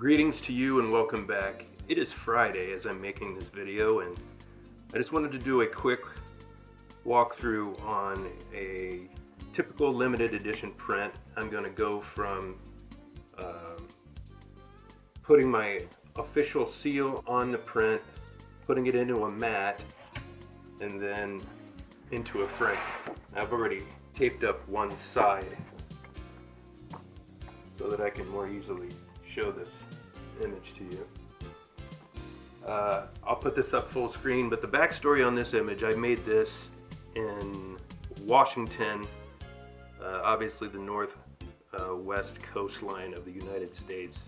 Greetings to you and welcome back. It is Friday as I'm making this video, and I just wanted to do a quick walkthrough on a typical limited edition print. I'm going to go from putting my official seal on the print, putting it into a mat, and then into a frame. I've already taped up one side so that I can more easily show this image to you. I'll put this up full screen, but the backstory on this image, I made this in Washington, obviously the northwest coastline of the United States,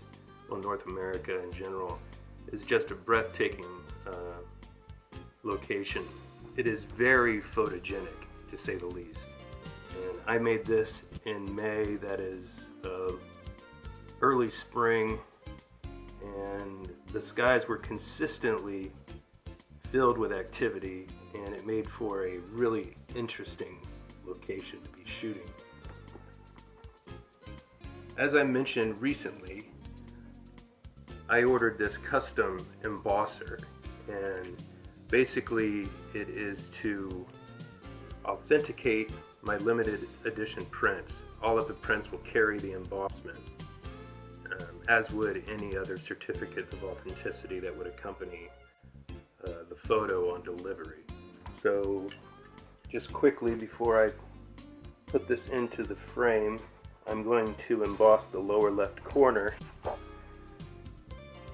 well, North America in general, is just a breathtaking location. It is very photogenic, to say the least. And I made this in May, that is early spring, and the skies were consistently filled with activity, and it made for a really interesting location to be shooting. As I mentioned recently, I ordered this custom embosser, and basically it is to authenticate my limited edition prints. All of the prints will carry the embossment, as would any other certificates of authenticity that would accompany the photo on delivery. So just quickly before I put this into the frame, I'm going to emboss the lower left corner.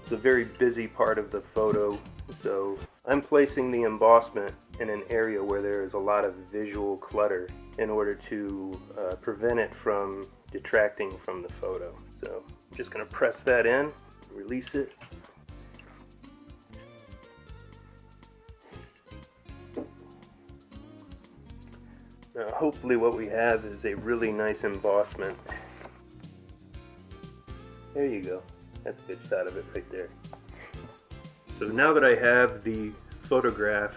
It's a very busy part of the photo, so I'm placing the embossment in an area where there is a lot of visual clutter in order to prevent it from detracting from the photo. So I'm just going to press that in, release it. Now hopefully what we have is a really nice embossment. There you go. That's a good shot of it right there. So now that I have the photograph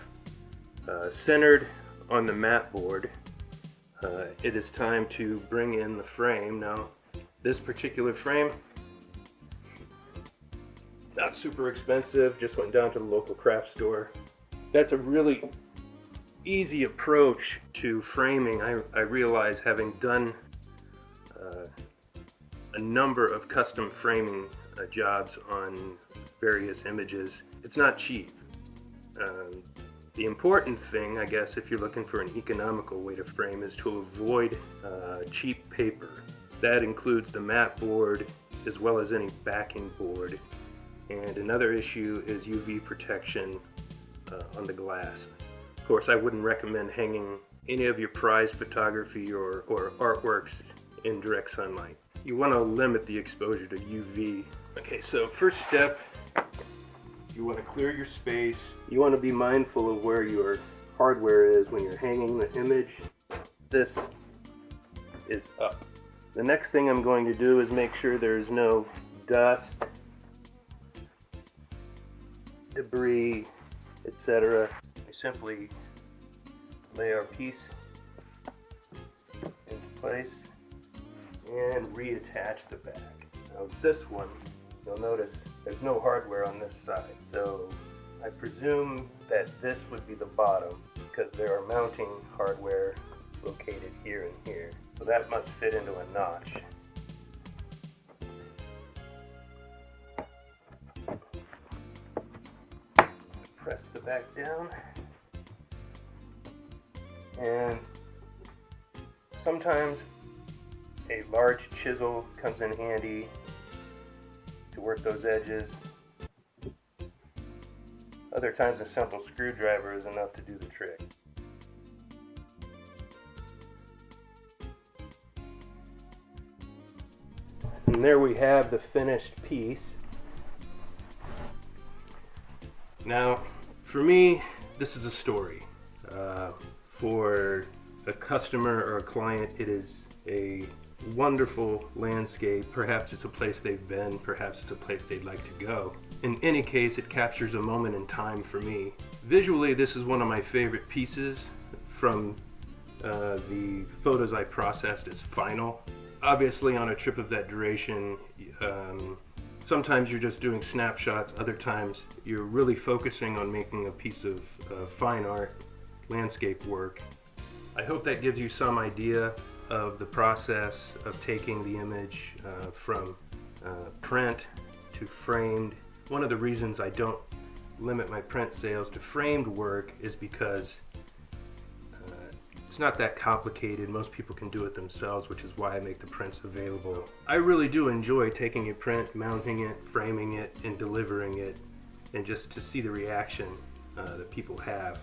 centered on the mat board, it is time to bring in the frame. Now, this particular frame, not super expensive, just went down to the local craft store. That's a really easy approach to framing. I realize, having done a number of custom framing jobs on various images, it's not cheap. The important thing, I guess, if you're looking for an economical way to frame, is to avoid cheap paper. That includes the mat board as well as any backing board. And another issue is UV protection on the glass. Of course, I wouldn't recommend hanging any of your prized photography or artworks in direct sunlight. You want to limit the exposure to UV. Okay, so first step, you want to clear your space. You want to be mindful of where your hardware is when you're hanging the image. This is up. The next thing I'm going to do is make sure there's no dust, debris, etc. We simply lay our piece into place and reattach the back. Now this one, you'll notice there's no hardware on this side, so I presume that this would be the bottom because there are mounting hardware located here and here. So that must fit into a notch. Press the back down, and sometimes a large chisel comes in handy to work those edges. Other times a simple screwdriver is enough to do the trick. And there we have the finished piece. Now, for me, this is a story. For a customer or a client, it is a wonderful landscape. Perhaps it's a place they've been, perhaps it's a place they'd like to go. In any case, it captures a moment in time for me. Visually, this is one of my favorite pieces from the photos I processed as final. Obviously, on a trip of that duration, Sometimes you're just doing snapshots, other times you're really focusing on making a piece of fine art, landscape work. I hope that gives you some idea of the process of taking the image from print to framed. One of the reasons I don't limit my print sales to framed work is because it's not that complicated. Most people can do it themselves, which is why I make the prints available. I really do enjoy taking a print, mounting it, framing it, and delivering it, and just to see the reaction that people have.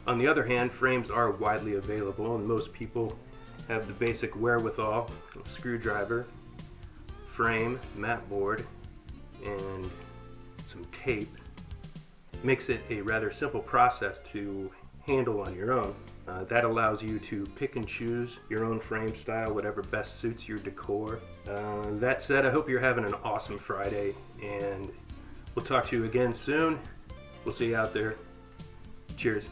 On the other hand, frames are widely available, and most people have the basic wherewithal: a screwdriver, frame, mat board, and some tape. Makes it a rather simple process to handle on your own. That allows you to pick and choose your own frame style, whatever best suits your decor. That said, I hope you're having an awesome Friday, and we'll talk to you again soon. We'll see you out there. Cheers.